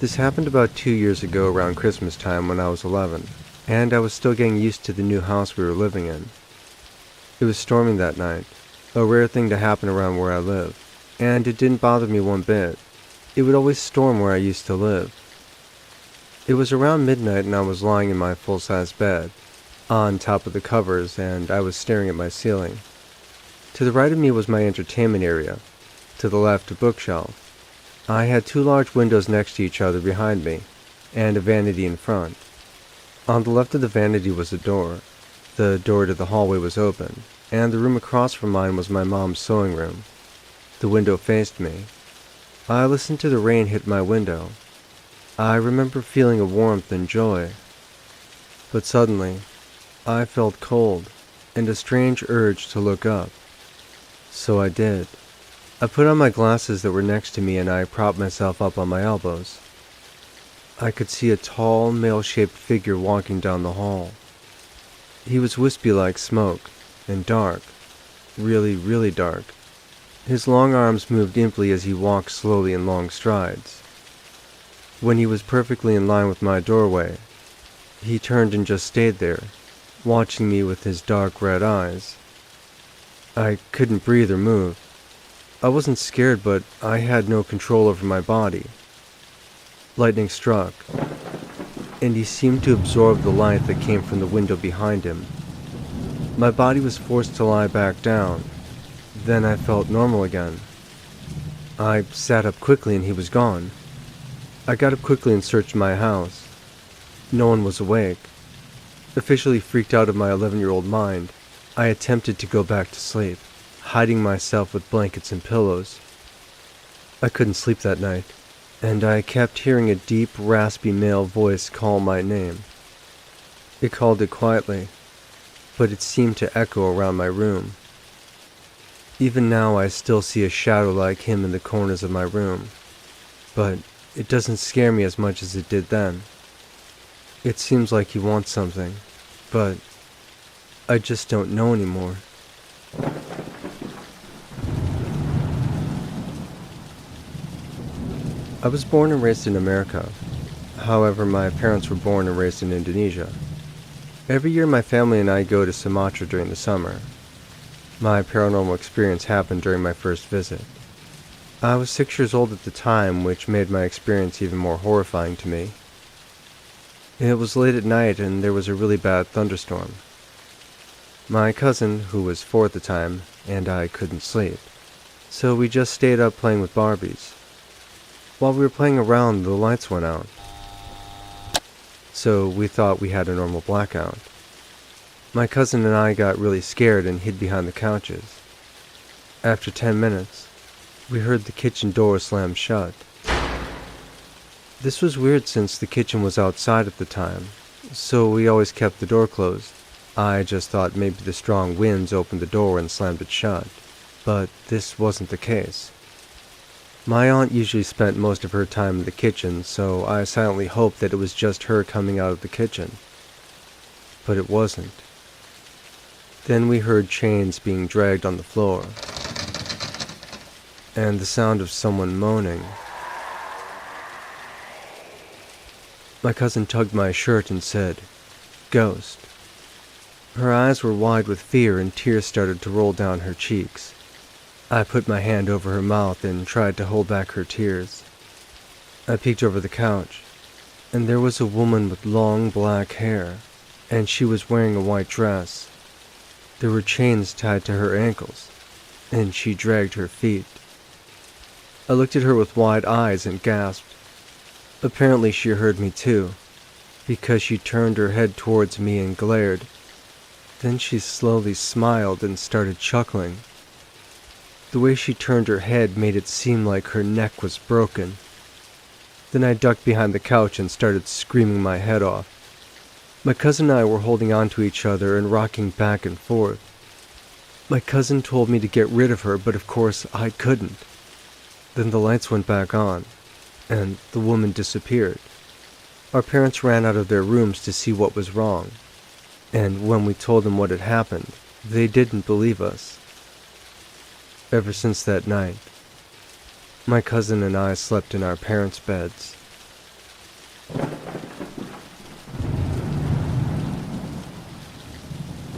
This happened about 2 years ago around Christmas time when I was 11, and I was still getting used to the new house we were living in. It was storming that night, a rare thing to happen around where I live, and it didn't bother me one bit. It would always storm where I used to live. It was around midnight and I was lying in my full-size bed, on top of the covers, and I was staring at my ceiling. To the right of me was my entertainment area, to the left a bookshelf. I had two large windows next to each other behind me, and a vanity in front. On the left of the vanity was a door. The door to the hallway was open, and the room across from mine was my mom's sewing room. The window faced me. I listened to the rain hit my window. I remember feeling a warmth and joy. But suddenly, I felt cold, and a strange urge to look up. So I did. I put on my glasses that were next to me and I propped myself up on my elbows. I could see a tall, male-shaped figure walking down the hall. He was wispy like smoke, and dark. Really, really dark. His long arms moved imply as he walked slowly in long strides. When he was perfectly in line with my doorway, he turned and just stayed there, watching me with his dark red eyes. I couldn't breathe or move. I wasn't scared, but I had no control over my body. Lightning struck, and he seemed to absorb the light that came from the window behind him. My body was forced to lie back down. Then I felt normal again. I sat up quickly and he was gone. I got up quickly and searched my house. No one was awake. Officially freaked out of my 11-year-old mind, I attempted to go back to sleep, hiding myself with blankets and pillows. I couldn't sleep that night, and I kept hearing a deep, raspy male voice call my name. It called it quietly, but it seemed to echo around my room. Even now I still see a shadow like him in the corners of my room, but it doesn't scare me as much as it did then. It seems like he wants something, but I just don't know anymore. I was born and raised in America. However, my parents were born and raised in Indonesia. Every year my family and I go to Sumatra during the summer. My paranormal experience happened during my first visit. I was 6 years old at the time, which made my experience even more horrifying to me. It was late at night and there was a really bad thunderstorm. My cousin, who was 4 at the time, and I couldn't sleep, so we just stayed up playing with Barbies. While we were playing around, the lights went out, so we thought we had a normal blackout. My cousin and I got really scared and hid behind the couches. After 10 minutes, we heard the kitchen door slam shut. This was weird since the kitchen was outside at the time, so we always kept the door closed. I just thought maybe the strong winds opened the door and slammed it shut, but this wasn't the case. My aunt usually spent most of her time in the kitchen, so I silently hoped that it was just her coming out of the kitchen. But it wasn't. Then we heard chains being dragged on the floor, and the sound of someone moaning. My cousin tugged my shirt and said, "Ghost." Her eyes were wide with fear and tears started to roll down her cheeks. I put my hand over her mouth and tried to hold back her tears. I peeked over the couch, and there was a woman with long black hair, and she was wearing a white dress. There were chains tied to her ankles, and she dragged her feet. I looked at her with wide eyes and gasped. Apparently she heard me too, because she turned her head towards me and glared. Then she slowly smiled and started chuckling. The way she turned her head made it seem like her neck was broken. Then I ducked behind the couch and started screaming my head off. My cousin and I were holding on to each other and rocking back and forth. My cousin told me to get rid of her, but of course I couldn't. Then the lights went back on, and the woman disappeared. Our parents ran out of their rooms to see what was wrong, and when we told them what had happened, They didn't believe us. Ever since that night, my cousin and I slept in our parents' beds.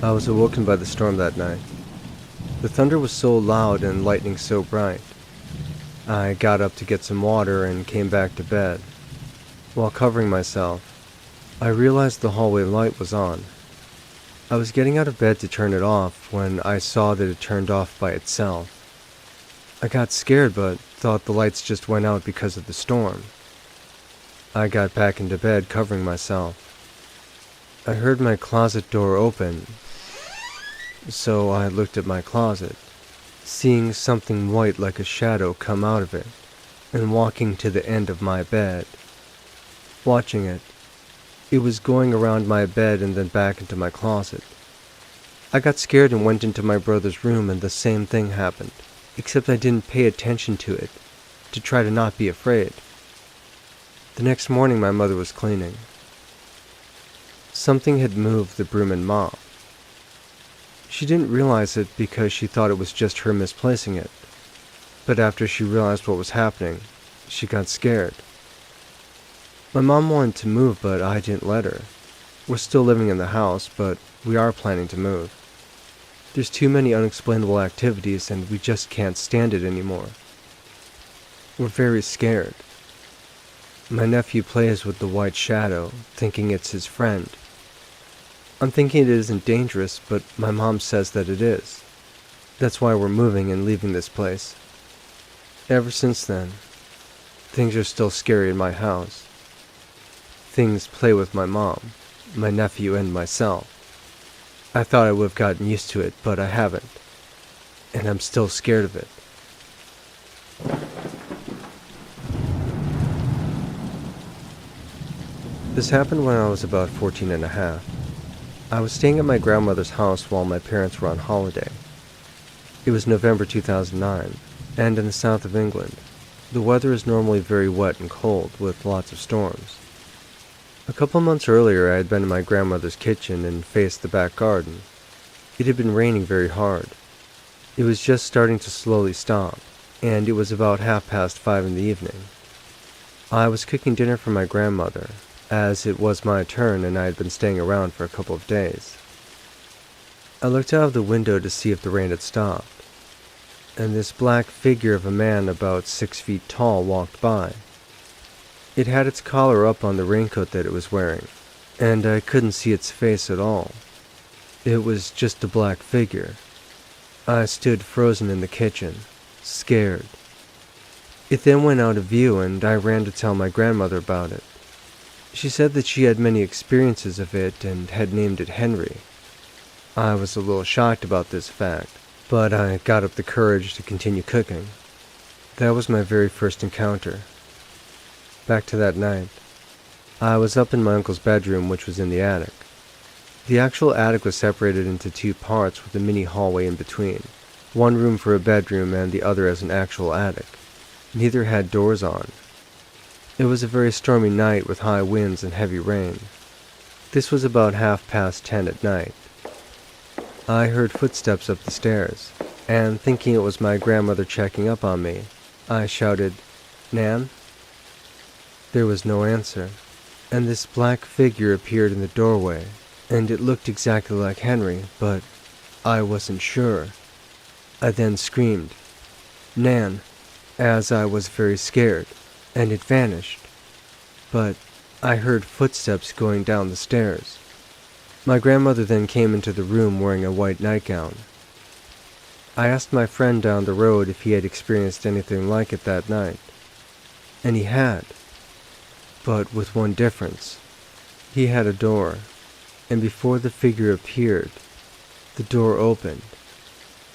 I was awoken by the storm that night. The thunder was so loud and lightning so bright. I got up to get some water and came back to bed. While covering myself, I realized the hallway light was on. I was getting out of bed to turn it off when I saw that it turned off by itself. I got scared but thought the lights just went out because of the storm. I got back into bed covering myself. I heard my closet door open, so I looked at my closet, seeing something white like a shadow come out of it and walking to the end of my bed. Watching it, it was going around my bed and then back into my closet. I got scared and went into my brother's room and the same thing happened, except I didn't pay attention to it, to try to not be afraid. The next morning my mother was cleaning. Something had moved the broom and mop. She didn't realize it because she thought it was just her misplacing it. But after she realized what was happening, she got scared. My mom wanted to move, but I didn't let her. We're still living in the house, but we are planning to move. There's too many unexplainable activities and we just can't stand it anymore. We're very scared. My nephew plays with the white shadow, thinking it's his friend. I'm thinking it isn't dangerous, but my mom says that it is. That's why we're moving and leaving this place. Ever since then, things are still scary in my house. Things play with my mom, my nephew, and myself. I thought I would have gotten used to it, but I haven't. And I'm still scared of it. This happened when I was about 14 and a half. I was staying at my grandmother's house while my parents were on holiday. It was November 2009, and in the south of England, the weather is normally very wet and cold, with lots of storms. A couple months earlier, I had been in my grandmother's kitchen and faced the back garden. It had been raining very hard. It was just starting to slowly stop, and it was about 5:30 in the evening. I was cooking dinner for my grandmother, as it was my turn and I had been staying around for a couple of days. I looked out of the window to see if the rain had stopped, and this black figure of a man about 6 feet tall walked by. It had its collar up on the raincoat that it was wearing, and I couldn't see its face at all. It was just a black figure. I stood frozen in the kitchen, scared. It then went out of view and I ran to tell my grandmother about it. She said that she had many experiences of it and had named it Henry. I was a little shocked about this fact, but I got up the courage to continue cooking. That was my very first encounter. Back to that night. I was up in my uncle's bedroom, which was in the attic. The actual attic was separated into two parts with a mini hallway in between, one room for a bedroom and the other as an actual attic. Neither had doors on. It was a very stormy night with high winds and heavy rain. This was about 10:30 at night. I heard footsteps up the stairs, and thinking it was my grandmother checking up on me, I shouted, "Nan?" There was no answer, and this black figure appeared in the doorway, and it looked exactly like Henry, but I wasn't sure. I then screamed, "Nan," as I was very scared, and it vanished. But I heard footsteps going down the stairs. My grandmother then came into the room wearing a white nightgown. I asked my friend down the road if he had experienced anything like it that night, and he had, but with one difference. He had a door, and before the figure appeared, the door opened,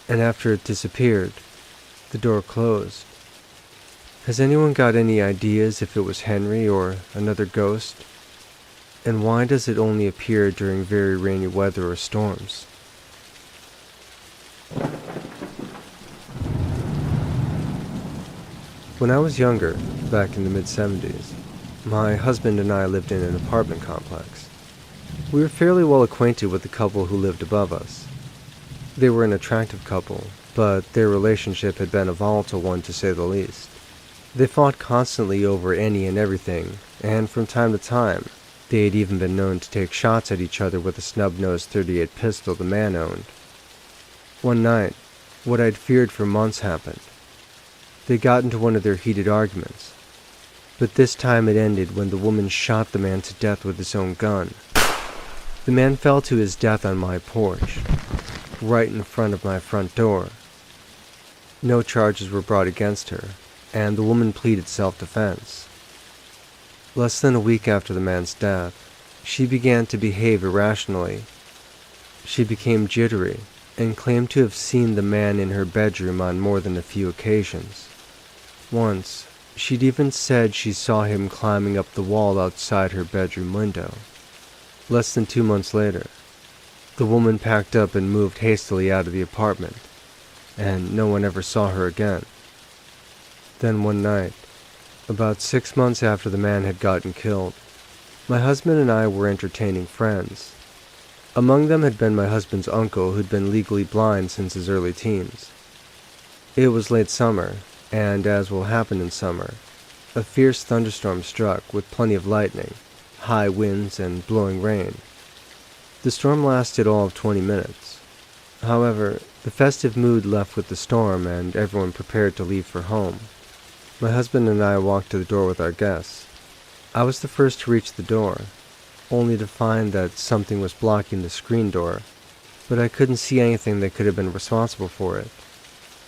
and after it disappeared, the door closed. Has anyone got any ideas if it was Henry or another ghost? And why does it only appear during very rainy weather or storms? When I was younger, back in the mid-70s, my husband and I lived in an apartment complex. We were fairly well acquainted with the couple who lived above us. They were an attractive couple, but their relationship had been a volatile one to say the least. They fought constantly over any and everything, and from time to time, they had even been known to take shots at each other with a snub-nosed .38 pistol the man owned. One night, what I'd feared for months happened. They got into one of their heated arguments, but this time it ended when the woman shot the man to death with his own gun. The man fell to his death on my porch, right in front of my front door. No charges were brought against her, and the woman pleaded self-defense. Less than a week after the man's death, she began to behave irrationally. She became jittery and claimed to have seen the man in her bedroom on more than a few occasions. Once, she'd even said she saw him climbing up the wall outside her bedroom window. Less than 2 months later, the woman packed up and moved hastily out of the apartment, and no one ever saw her again. Then one night, about 6 months after the man had gotten killed, my husband and I were entertaining friends. Among them had been my husband's uncle, who'd been legally blind since his early teens. It was late summer, and as will happen in summer, a fierce thunderstorm struck with plenty of lightning, high winds, and blowing rain. The storm lasted all of 20 minutes. However, the festive mood left with the storm, and everyone prepared to leave for home. My husband and I walked to the door with our guests. I was the first to reach the door, only to find that something was blocking the screen door, but I couldn't see anything that could have been responsible for it.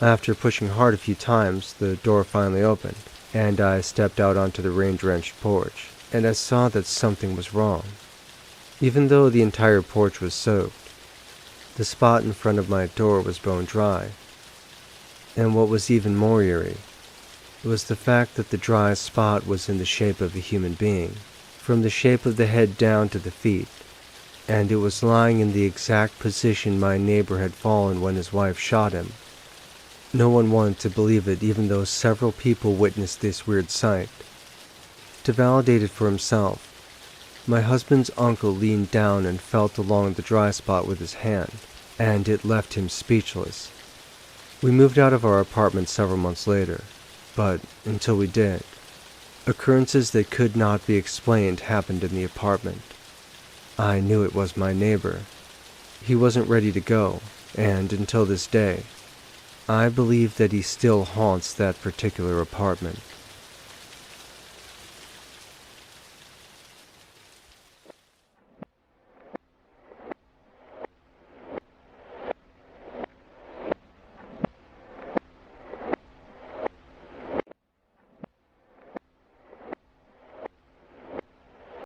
After pushing hard a few times, the door finally opened, and I stepped out onto the rain-drenched porch, and I saw that something was wrong. Even though the entire porch was soaked, the spot in front of my door was bone dry. And what was even more eerie was the fact that the dry spot was in the shape of a human being, from the shape of the head down to the feet, and it was lying in the exact position my neighbor had fallen when his wife shot him. No one wanted to believe it, even though several people witnessed this weird sight. To validate it for himself, my husband's uncle leaned down and felt along the dry spot with his hand, and it left him speechless. We moved out of our apartment several months later, but until we did, occurrences that could not be explained happened in the apartment. I knew it was my neighbor. He wasn't ready to go, and until this day, I believe that he still haunts that particular apartment.